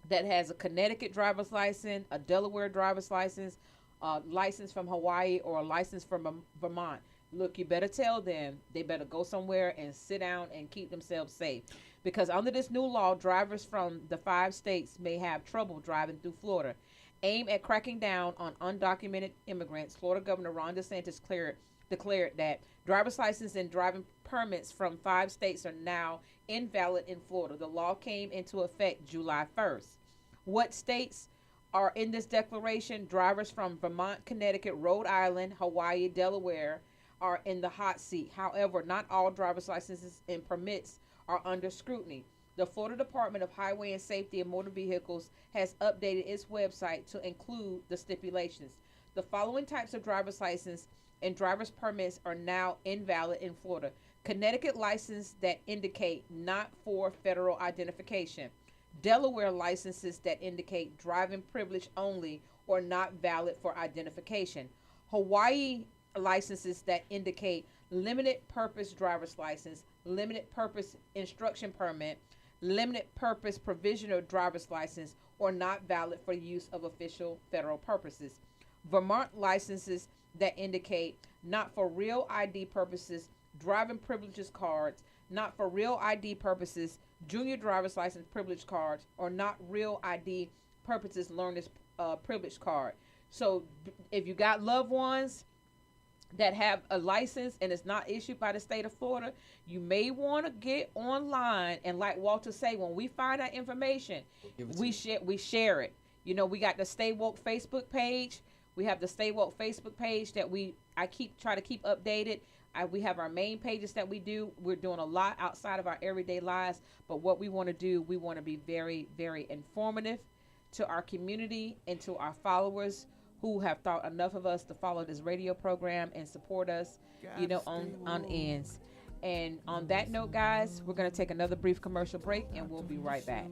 that has a Connecticut driver's license, a Delaware driver's license, license from Hawaii, or a license from Vermont, look, you better tell them they better go somewhere and sit down and keep themselves safe. Because under this new law, drivers from the 5 states may have trouble driving through Florida. Aimed at cracking down on undocumented immigrants, Florida Governor Ron DeSantis declared that driver's license and driving permits from 5 states are now invalid in Florida. The law came into effect July 1st. What states are in this declaration? Drivers from Vermont, Connecticut, Rhode Island, Hawaii, Delaware are in the hot seat. However, not all driver's licenses and permits are under scrutiny. The Florida Department of Highway and Safety and Motor Vehicles has updated its website to include the stipulations. The following types of driver's license and driver's permits are now invalid in Florida. Connecticut license that indicate not for federal identification. Delaware licenses that indicate driving privilege only or not valid for identification. Hawaii licenses that indicate limited purpose driver's license, limited purpose instruction permit, limited purpose provisional driver's license, or not valid for use of official federal purposes. Vermont licenses that indicate not for real ID purposes, driving privileges cards, not for real ID purposes, junior driver's license privilege cards, or not real ID purposes, learner's privilege card. So if you got loved ones that have a license and it's not issued by the state of Florida, you may want to get online, and like Walter say, when we find that information, we share it. You know, we got the Stay Woke Facebook page. We have the Stay Woke Facebook page that I try to keep updated. We have our main pages that we do. We're doing a lot outside of our everyday lives, but what we want to do, we want to be very, very informative to our community and to our followers who have thought enough of us to follow this radio program and support us, you know, on ends. And on that note, guys, we're going to take another brief commercial break, and we'll be right back.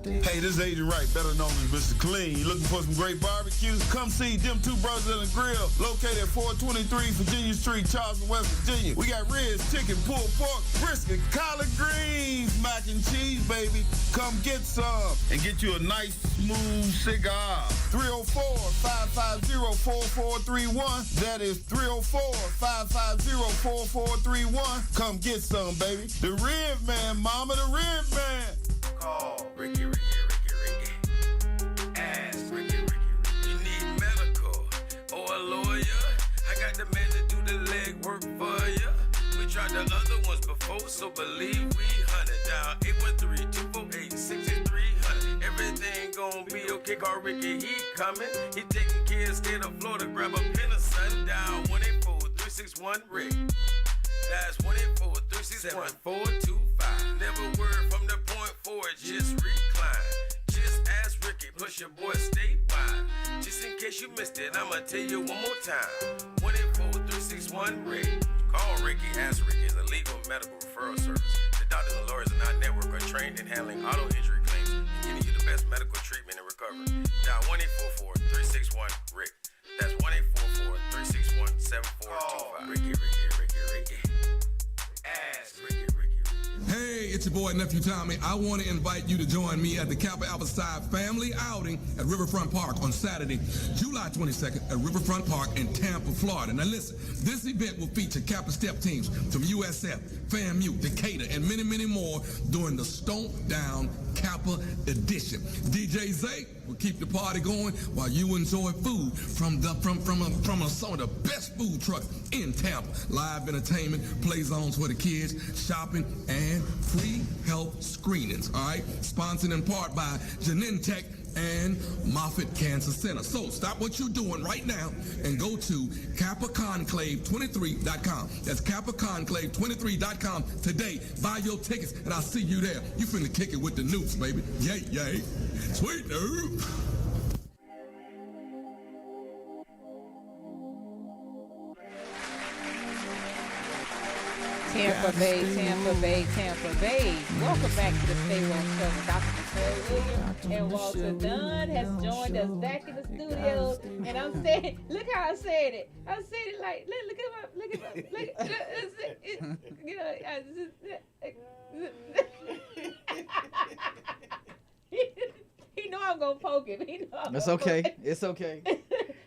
Hey, this is Agent Wright, better known as Mr. Clean. You looking for some great barbecue? Come see them two brothers in the grill, located at 423 Virginia Street, Charleston, West Virginia. We got ribs, chicken, pulled pork, brisket, collard greens, mac and cheese, baby. Come get some and get you a nice, smooth cigar. 304-550-4431. That is 304-550-4431. Come get some, baby. The Rib Man, mama, the Rib Man. Call Ricky. Ask Ricky. You need medical or a lawyer? I got the man to do the legwork for you. We tried the other ones before, so believe we hunted down 813-248-6300. Everything gon' be okay. Call Ricky, he coming. He taking care of state of Florida. Grab a pen or sundown. 184-361-RICK. That's 184-361-425. Never word from the point forward, just recline. Just ask Ricky, plus your boy statewide. Just in case you missed it, I'ma tell you one more time. 184-361-RICK. Call Ricky, ask Ricky. Is a legal medical referral service. The doctors and lawyers in our network are trained in handling auto injury claims and getting you the best medical treatment and recovery. Dial 1-844-361-RICK. That's 1-844-361-7425. Ricky. Ask Ricky. Hey, it's your boy, Nephew Tommy. I want to invite you to join me at the Kappa Alpha Psi family outing at Riverfront Park on Saturday, July 22nd at Riverfront Park in Tampa, Florida. Now listen, this event will feature Kappa step teams from USF, FAMU, Decatur, and many, many more during the Stomp Down Kappa edition. DJ Zay will keep the party going while you enjoy food from some of the best food trucks in Tampa. Live entertainment, play zones for the kids, shopping, and free health screenings. All right, sponsored in part by Genentech and Moffitt Cancer Center. So stop what you're doing right now and go to KappaConclave23.com. That's KappaConclave23.com today. Buy your tickets and I'll see you there. You finna kick it with the Newts, baby. Yay, yay. Sweet dude. Tampa Bay. Welcome back to the Stay Woke Show with Dr. Michelle Williams and Walter Dunn has joined us back in the studio. And I'm saying, look how I said it. I said it like, look at you know, he know I'm gonna poke him. It's okay. It's okay.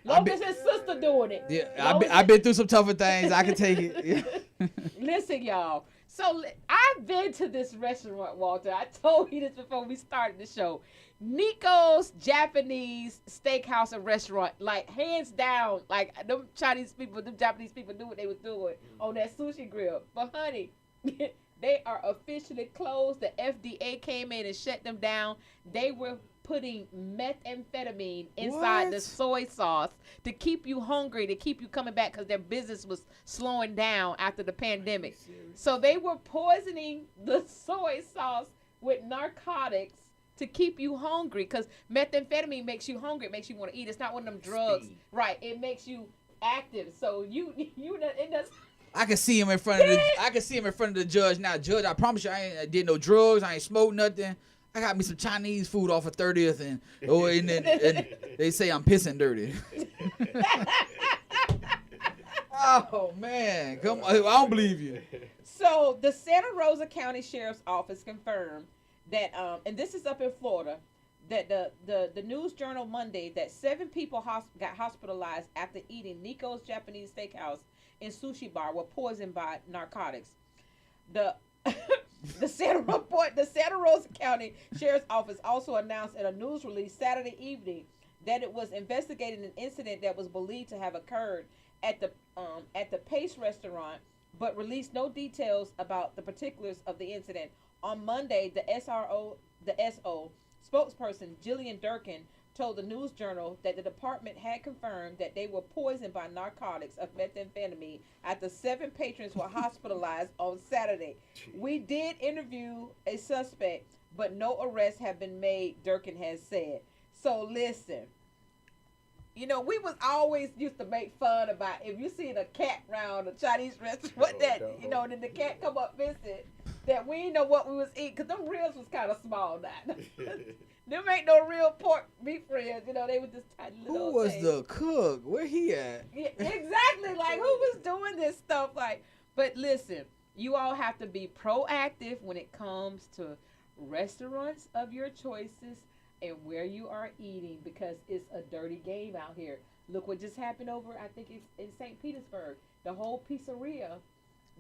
Long as his sister doing it. Yeah, I've been through some tougher things. I can take it. Yeah. Listen, y'all. So I've been to this restaurant, Walter. I told you this before we started the show. Nico's Japanese Steakhouse and Restaurant, like hands down, like them Japanese people knew what they was doing on that sushi grill. But honey, they are officially closed. The FDA came in and shut them down. They were putting methamphetamine inside the soy sauce to keep you hungry, to keep you coming back because their business was slowing down after the pandemic. So they were poisoning the soy sauce with narcotics to keep you hungry because methamphetamine makes you hungry. It makes you want to eat. It's not one of them drugs. Right. It makes you active. So it does. I can see him in front of the judge now. Judge, I promise you, I did no drugs. I ain't smoked nothing. I got me some Chinese food off of 30th, and they say I'm pissing dirty. Oh man, come on! I don't believe you. So the Santa Rosa County Sheriff's Office confirmed that, and this is up in Florida, that the News Journal Monday that 7 people got hospitalized after eating Nico's Japanese Steakhouse and Sushi Bar were poisoned by narcotics. The Santa Rosa County Sheriff's Office also announced in a news release Saturday evening that it was investigating an incident that was believed to have occurred at the Pace restaurant, but released no details about the particulars of the incident. On Monday, the SO spokesperson Jillian Durkin told the News Journal that the department had confirmed that they were poisoned by narcotics of methamphetamine after 7 patrons were hospitalized on Saturday. We did interview a suspect, but no arrests have been made, Durkin has said. So listen, you know, we was always used to make fun about if you seen a cat round a Chinese restaurant then the cat come up visit, that we didn't know what we was eating because them ribs was kind of small now. Them ain't no real pork beef ribs, they were just tiny little Who was things. the cook? Where he at? Yeah, exactly. Like, who was doing this stuff? Like, but listen, you all have to be proactive when it comes to restaurants of your choices and where you are eating because it's a dirty game out here. Look what just happened over, I think it's in St. Petersburg. The whole pizzeria,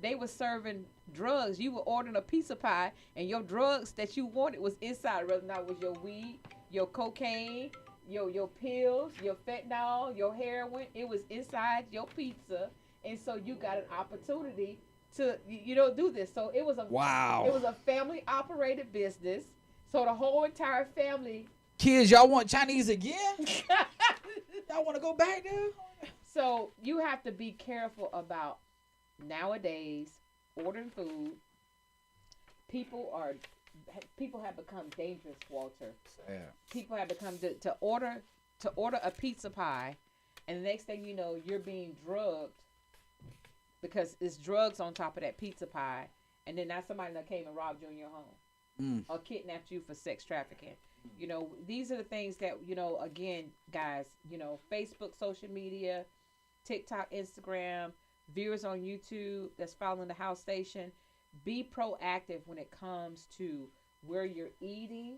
they were serving drugs. You were ordering a pizza pie, and your drugs that you wanted was inside. Whether or not it was your weed, your cocaine, your pills, your fentanyl, your heroin, it was inside your pizza. And so you got an opportunity to, do this. So it was a family-operated business. So the whole entire family. Kids, y'all want Chinese again? Y'all want to go back there? So you have to be careful about nowadays ordering food. People have become dangerous, Walter. Yeah. People have become to order a pizza pie, and the next thing you know, you're being drugged because it's drugs on top of that pizza pie, and then now somebody that came and robbed you in your home. or kidnapped you for sex trafficking. You know, these are the things that, you know, again, guys, you know, Facebook, social media, TikTok, Instagram, viewers on YouTube that's following the house station. Be proactive when it comes to where you're eating,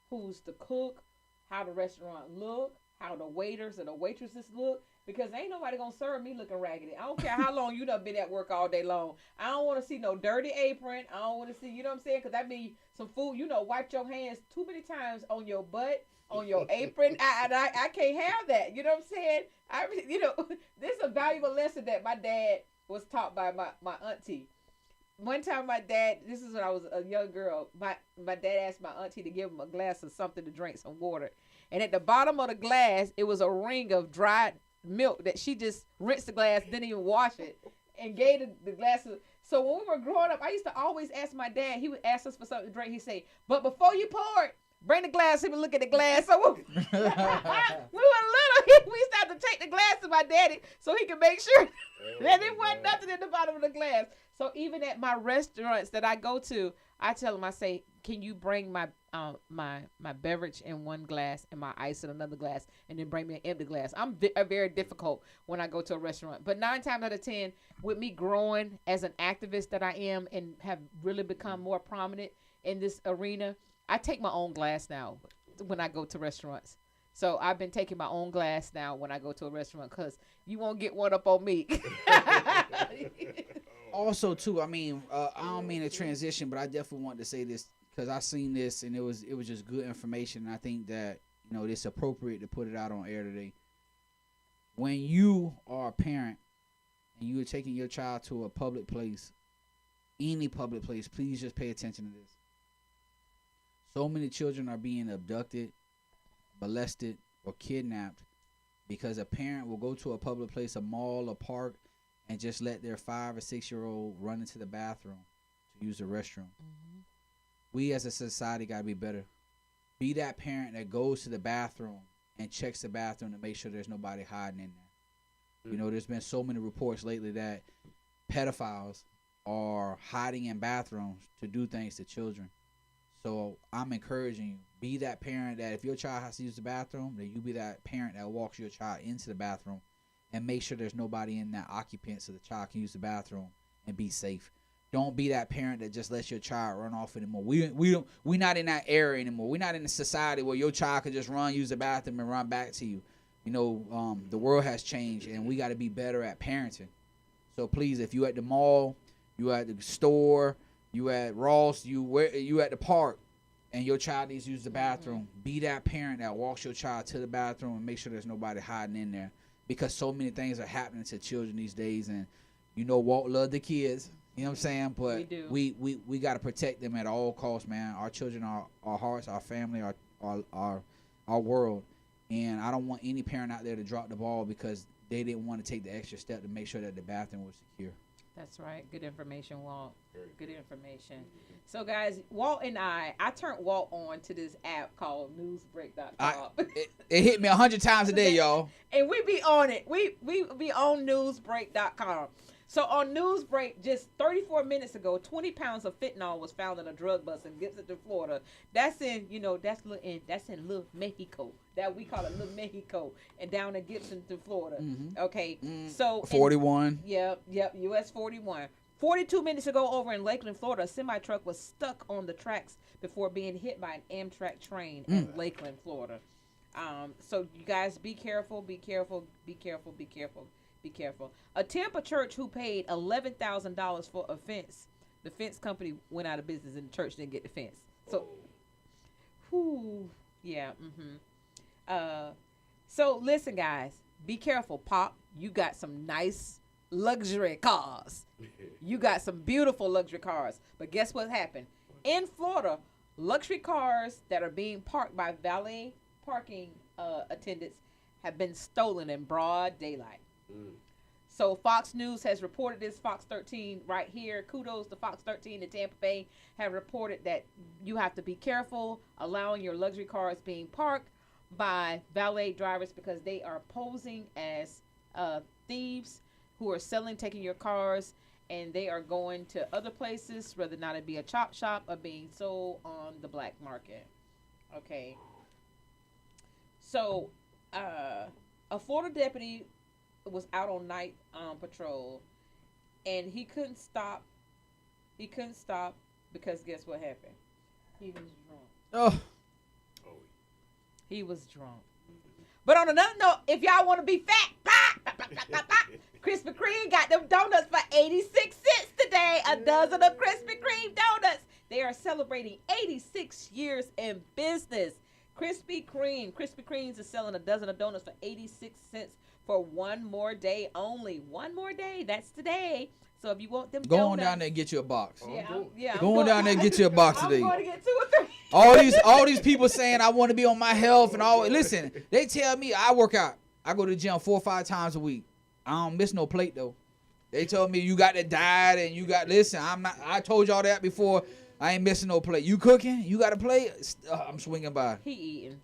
who's the cook, how the restaurant look, how the waiters and the waitresses look, because ain't nobody gonna serve me looking raggedy. I don't care how long you done been at work all day long. I don't want to see no dirty apron. I don't want to see, you know what I'm saying? Because that means some food, you know, wiped your hands too many times on your butt, on your apron. I can't have that. You know what I'm saying? You know, this is a valuable lesson that my dad was taught by my auntie. One time my dad, this is when I was a young girl, my dad asked my auntie to give him a glass of something to drink, some water. And at the bottom of the glass, it was a ring of dried milk that she just rinsed the glass, didn't even wash it, and gave the glass of. So when we were growing up, I used to always ask my dad, he would ask us for something to drink. He'd say, but before you pour it, bring the glass. He would look at the glass. So we were little. We used to have to take the glass to my daddy so he could make sure that there wasn't nothing in the bottom of the glass. So even at my restaurants that I go to, I tell them, I say, can you bring my beverage in one glass and my ice in another glass, and then bring me an empty glass. I'm very difficult when I go to a restaurant. But 9 times out of 10, with me growing as an activist that I am and have really become more prominent in this arena, I take my own glass now when I go to restaurants. So I've been taking my own glass now when I go to a restaurant, because you won't get one up on me. Also, too, I mean, I don't mean to transition, but I definitely want to say this because I seen this and it was just good information. And I think that, you know, it's appropriate to put it out on air today. When you are a parent and you are taking your child to a public place, any public place, please just pay attention to this. So many children are being abducted, molested, or kidnapped because a parent will go to a public place, a mall, a park, and just let their 5 or 6-year-old run into the bathroom to use the restroom. Mm-hmm. We as a society got to be better. Be that parent that goes to the bathroom and checks the bathroom to make sure there's nobody hiding in there. Mm-hmm. You know, there's been so many reports lately that pedophiles are hiding in bathrooms to do things to children. So I'm encouraging you, be that parent that if your child has to use the bathroom, that you be that parent that walks your child into the bathroom and make sure there's nobody in that occupant so the child can use the bathroom and be safe. Don't be that parent that just lets your child run off anymore. We not in that era anymore. We're not in a society where your child can just run, use the bathroom, and run back to you. You know, the world has changed, and we got to be better at parenting. So please, if you at the mall, you at the store, you at Ross, you at the park, and your child needs to use the bathroom, be that parent that walks your child to the bathroom and make sure there's nobody hiding in there. Because so many things are happening to children these days, and you know Walt loved the kids, you know what I'm saying? But we got to protect them at all costs, man. Our children are our hearts, our family, our world, and I don't want any parent out there to drop the ball because they didn't want to take the extra step to make sure that the bathroom was secure. That's right. Good information, Walt. Good information. So, guys, Walt and I turned Walt on to this app called newsbreak.com. It hit me 100 times a day, y'all. And we be on it. We be on newsbreak.com. So on Newsbreak, just 34 minutes ago, 20 pounds of fentanyl was found in a drug bust in Gibson, Florida. That's in, that's in Little Mexico. That we call it Little Mexico, and down in Gibson, Florida. Mm-hmm. Okay, so 41. Yep, US 41. 42 minutes ago, over in Lakeland, Florida, a semi truck was stuck on the tracks before being hit by an Amtrak train in Lakeland, Florida. So you guys, be careful. Be careful. A Tampa church who paid $11,000 for a fence. The fence company went out of business and the church didn't get the fence. So, so listen, guys, be careful. Pop, you got some nice luxury cars. You got some beautiful luxury cars. But guess what happened? In Florida, luxury cars that are being parked by valet parking attendants have been stolen in broad daylight. So Fox News has reported this. Fox 13 right here. Kudos to Fox 13 in Tampa Bay have reported that you have to be careful allowing your luxury cars being parked by valet drivers because they are posing as thieves who are taking your cars. and they are going to other places, whether or not it be a chop shop or being sold on the black market. Okay. So, a Florida deputy was out on night patrol, and he couldn't stop. He couldn't stop because guess what happened? He was drunk. Oh. He was drunk. But on another note, if y'all want to be fat, Krispy Kreme got them donuts for 86 cents today. A dozen of Krispy Kreme donuts. They are celebrating 86 years in business. Krispy Kremes is selling a dozen of donuts for 86 cents for one more day only. One more day. That's today. So if you want them Go donuts, on down there and get you a box. Yeah. Go on down there and get you a box today. I'm going to get 2 or 3. All these people saying I want to be on my health and all. Listen, they tell me I work out. I go to the gym 4 or 5 times a week. I don't miss no plate though. They told me you got to diet and you got. Listen, I'm not. I told y'all that before. I ain't missing no plate. You cooking? You got a plate? I'm swinging by. He eating.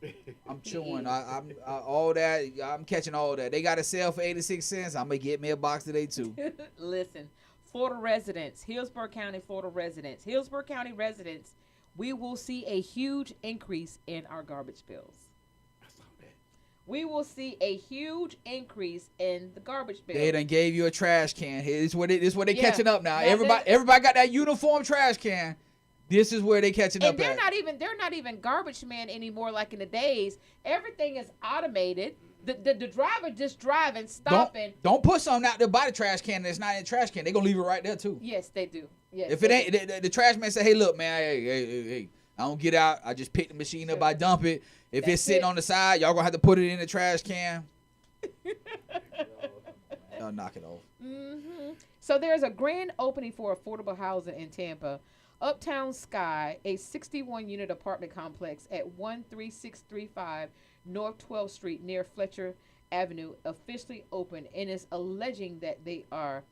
I'm chewing. I'm all that. I'm catching all that. They got a sale for 86 cents. I'm gonna get me a box today too. Listen, Florida residents, Hillsborough County, Florida residents, Hillsborough County residents, we will see a huge increase in our garbage bills. We will see a huge increase in the garbage bill. They done gave you a trash can. This is where they Yeah. catching up now. Everybody got that uniform trash can. This is where they catching up And they're at. not even garbage men anymore like in the days. Everything is automated. The driver just driving, stopping. Don't put something out there by the trash can that's not in the trash can. They gonna leave it right there too. Yes, they do. Yes. If it ain't the trash man say, hey look man, hey, I don't get out. I just pick the machine up, I dump it. If it's sitting on the side, y'all gonna have to put it in the trash can. Y'all knock it off. Mm-hmm. So there's a grand opening for affordable housing in Tampa. Uptown Sky, a 61-unit apartment complex at 13635 North 12th Street near Fletcher Avenue, officially opened and is alleging that they are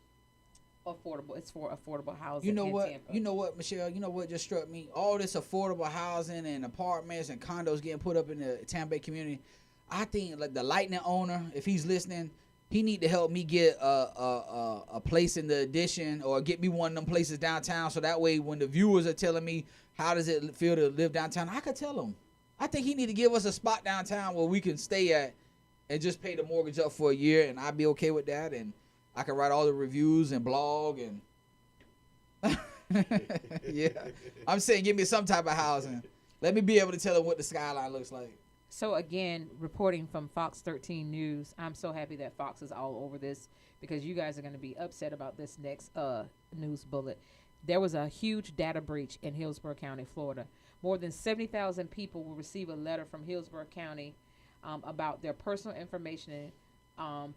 affordable. It's for affordable housing. You know in what? Tampa. You know what, Michelle? You know what just struck me? All this affordable housing and apartments and condos getting put up in the Tampa Bay community. I think like the Lightning owner, if he's listening, he need to help me get a place in the addition or get me one of them places downtown. So that way, when the viewers are telling me how does it feel to live downtown, I could tell them. I think he need to give us a spot downtown where we can stay at and just pay the mortgage up for a year, and I'd be okay with that. And I can write all the reviews and blog and yeah. I'm saying give me some type of housing. Let me be able to tell them what the skyline looks like. So again, reporting from Fox 13 News, I'm so happy that Fox is all over this because you guys are going to be upset about this next news bullet. There was a huge data breach in Hillsborough County, Florida. More than 70,000 people will receive a letter from Hillsborough County about their personal information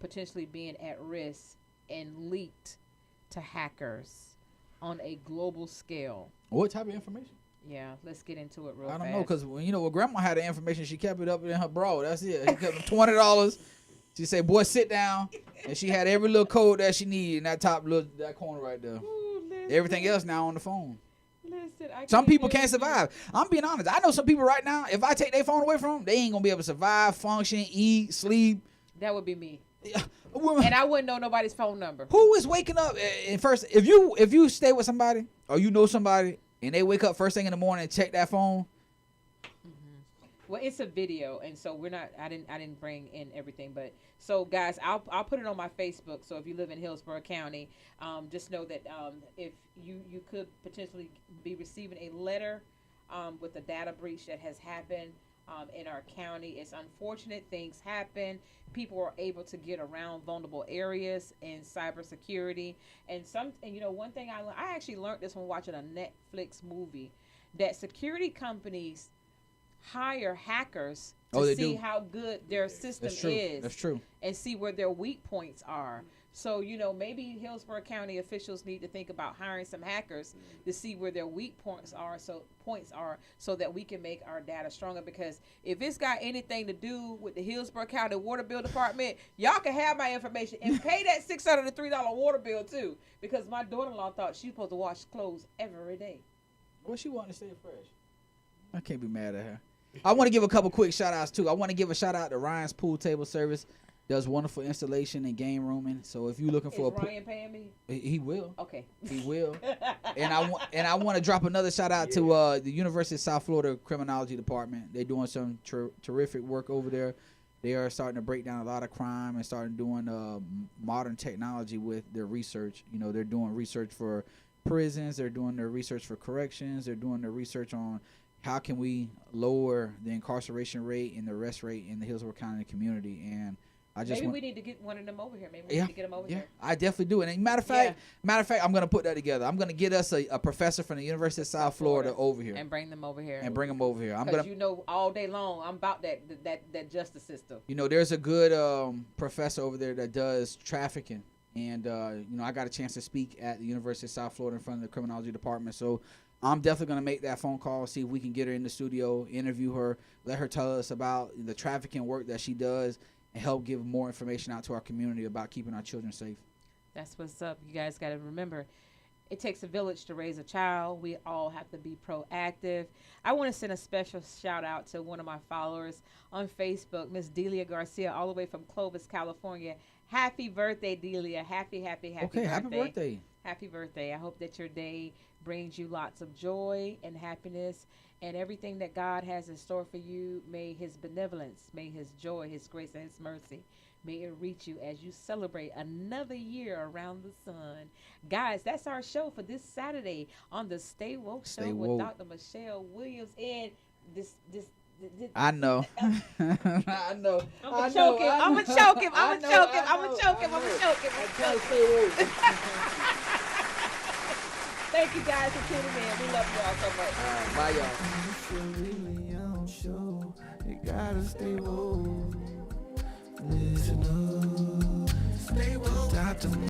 potentially being at risk and leaked to hackers on a global scale. What type of information? Yeah, let's get into it real fast. I don't know, because when Grandma had the information, she kept it up in her bra. That's it. She kept $20. She said, "Boy, sit down," and she had every little code that she needed in that top little that corner right there. Ooh, Everything else now on the phone. Listen, Some people can't survive. I'm being honest. I know some people right now. If I take their phone away from them, they ain't gonna be able to survive, function, eat, sleep. That would be me. And I wouldn't know nobody's phone number. Who is waking up? And first, if you stay with somebody or you know somebody and they wake up first thing in the morning and check that phone. Well, it's a video, and so we're not. I didn't bring in everything, but so guys, I'll put it on my Facebook. So if you live in Hillsborough County, just know that if you could potentially be receiving a letter with a data breach that has happened in our county. It's unfortunate. Things happen. People are able to get around vulnerable areas in cybersecurity, and one thing I actually learned this when watching a Netflix movie, that security companies hire hackers to see how good their system is. That's true. And see where their weak points are. So, maybe Hillsborough County officials need to think about hiring some hackers to see where their weak points are so that we can make our data stronger. Because if it's got anything to do with the Hillsborough County Water Bill Department, y'all can have my information and pay that $603 water bill too. Because my daughter-in-law thought she's supposed to wash clothes every day. Well, she wanted to stay fresh. I can't be mad at her. I want to give a couple quick shout outs too. I want to give a shout out to Ryan's Pool Table Service. does wonderful installation and game rooming. So if you're looking for Is Ryan paying me? he will. Okay. He will. And I want to drop another shout out to the University of South Florida Criminology Department. They're doing some terrific work over there. They are starting to break down a lot of crime and starting doing modern technology with their research. You know, they're doing research for prisons. They're doing their research for corrections. They're doing their research on how can we lower the incarceration rate and the arrest rate in the Hillsborough County community. And I just we need to get one of them over here. Maybe we need to get them over yeah, here. I definitely do. And matter of fact, I'm gonna put that together. I'm gonna get us a professor from the University of South Florida over here and bring them over here. I'm gonna, you know, all day long I'm about that justice system. You know, there's a good professor over there that does trafficking, and you know, I got a chance to speak at the University of South Florida in front of the criminology department. So I'm definitely gonna make that phone call, see if we can get her in the studio, interview her, let her tell us about the trafficking work that she does, and help give more information out to our community about keeping our children safe. That's what's up. You guys got to remember, it takes a village to raise a child. We all have to be proactive. I want to send a special shout out to one of my followers on Facebook, Miss Delia Garcia, all the way from Clovis, California. Happy birthday, Delia. Happy birthday. Happy birthday. Happy birthday. I hope that your day brings you lots of joy and happiness, and everything that God has in store for you. May his benevolence, may his joy, his grace, and his mercy, may it reach you as you celebrate another year around the sun. Guys, that's our show for this Saturday on the Stay Woke Show with Dr. Michelle Williams. And this I know. I know. I'm gonna choke him. Thank you guys for tuning in. We love y'all so much. Bye, y'all. Really young show. You gotta stay woke. Listen up. Stay woke. Dr.